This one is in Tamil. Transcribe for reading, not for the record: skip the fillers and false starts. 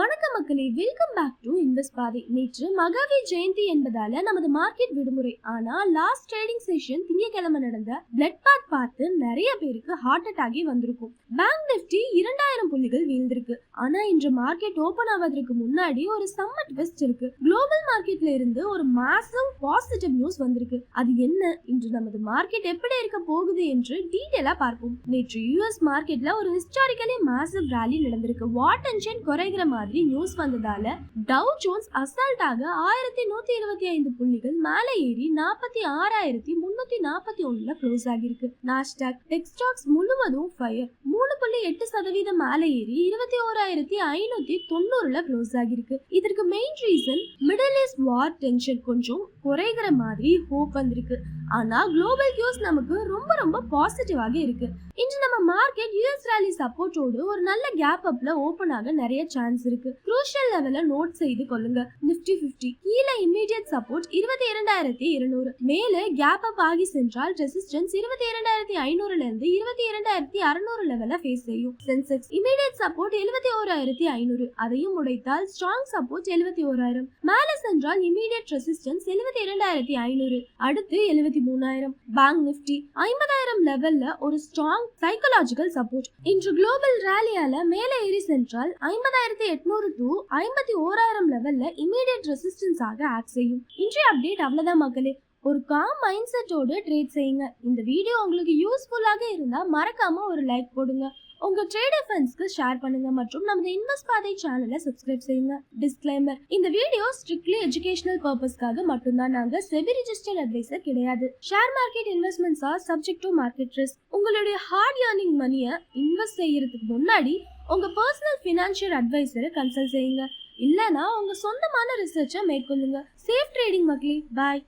வணக்கம் மக்களே, வெல்கம் பேக் டு இன்வெஸ்ட் பாதை. நேற்று மகாவீர் ஜெயந்தி என்பதால நமது மார்க்கெட் விடுமுறை. ஆனா லாஸ்ட் ட்ரேடிங் செஷன் திங்கட்கிழமை நடந்த பிளட் பாத் பார்த்து நிறைய பேருக்கு ஹார்ட் அட்டாகே வந்திருக்கும். பேங்க் நிஃப்டி 2000 புள்ளிகள் வீழ்ந்திருக்கு. ஆனா இன்று மார்க்கெட் ஓபன் ஆவதற்கு முன்னாடி ஒரு செம்ம ட்விஸ்ட் இருக்கு. குளோபல் மார்க்கெட்ல இருந்து ஒரு மாசிவ் பாசிட்டிவ் நியூஸ் வந்திருக்கு. அது என்ன, இன்று நமது மார்க்கெட் எப்படி இருக்க போகுது என்று டீடைலா பார்ப்போம். நேற்று யுஎஸ் மார்க்கெட்ல ஒரு ஹிஸ்டாரிக்கலி மாசிவ் ராலி நடந்திருக்கு. வாட் டென்ஷன் குறைகிற மாதிரி நியூஸ் வந்ததால டவ் ஜோன்ஸ் அசால்ட்டாக 1125 புள்ளிகள் மேலே ஏறி 46,341 க்ளோஸ் ஆகிருக்கு. நாஸ்டாக் டெக் ஸ்டாக்ஸ் முழுவதும் ஃபயர் 3.8% மேலே ஏறி 21,590 க்ளோஸ் ஆகிருக்கு. இதற்கு மெயின் ரீசன் மிடில் ஈஸ்ட் வார் டென்ஷன் கொஞ்சம் குறைகிற மாதிரி ஹோப் வந்திருக்கு. ஆனா குளோபல் நியூஸ் நமக்கு ரொம்ப பாசிட்டிவாக இருக்கு. இன்று நம்ம மார்க்கெட் யூஎஸ் ராலி சப்போர்ட்டோடு ஒரு நல்ல கேப் அப்ல ஓபன் ஆக நிறைய சான்ஸ் இருக்கு. குரூஷியல் லெவல்ல நோட் செய்து கொள்ளுங்க. நிஃப்டி 50 கீழே இமிடியட் சப்போர்ட் 22,200, மேலே கேப் அப் ஆகி சென்றால் ரெசிஸ்டன்ஸ் 22,500ல இருந்து 22,600 லெவல்ல ஃபேஸ் செய்யும். சென்செக்ஸ் இமிடியட் சப்போர்ட் 71,500, அதையும் உடைத்தால் ஸ்ட்ராங் சப்போர்ட் 71,000, மேலே சென்றால் இமிடியட் ரெசிஸ்டன்ஸ் 72,500, அடுத்து 73,000. பேங்க் நிஃப்டி 50,000 லெவல்ல ஒரு ஸ்ட்ராங் சைக்கலாஜிக்கல் சப்போர்ட். இன்று குளோபல் ராலியால மேலே ஏறி சென்றால் 50,800 டு 51,000 லெவல்ல இமிடியட் ரெசிஸ்டன்ஸ் ஆக ஆக்ட் செய்யும். இன்றைய அப்டேட் அவ்வளவுதான் மக்களே. ஒரு காம் மைண்ட் செட்டோட ட்ரேட் செய்யுங்க. இந்த வீடியோ உங்களுக்கு யூஸ்ஃபுல்லாக இருந்தா மறக்காம ஒரு லைக் போடுங்க. உங்க ட்ரேடர் ஃப்ரெண்ட்ஸ்க்கு ஷேர் பண்ணுங்க மற்றும் நமது இன்வெஸ்ட் பாதை சேனலை சப்ஸ்கிரைப் செய்யுங்க. டிஸ்க்ளைமர்: இந்த வீடியோ ஸ்ட்ரிக்ட்லி எஜுகேஷனல் பர்பஸ்க்காக மட்டும்தான். நாங்க செபி ரிஜிஸ்டர்ட் அட்வைசர் கிடையாது. Share market investments R subject to market risk. உங்களுடைய ஹார்ட் ஏர்னிங் மணியை இன்வெஸ்ட் செய்யறதுக்கு முன்னாடி உங்க பர்சனல் ஃபினான்ஷியல் அட்வைசரை கன்சல்ட் செய்யுங்க. இல்லனா உங்க சொந்தமான ரிசர்ச்சை மேற்கொள்ளுங்க. சேஃப் ட்ரேடிங் மக்களே. பாய்.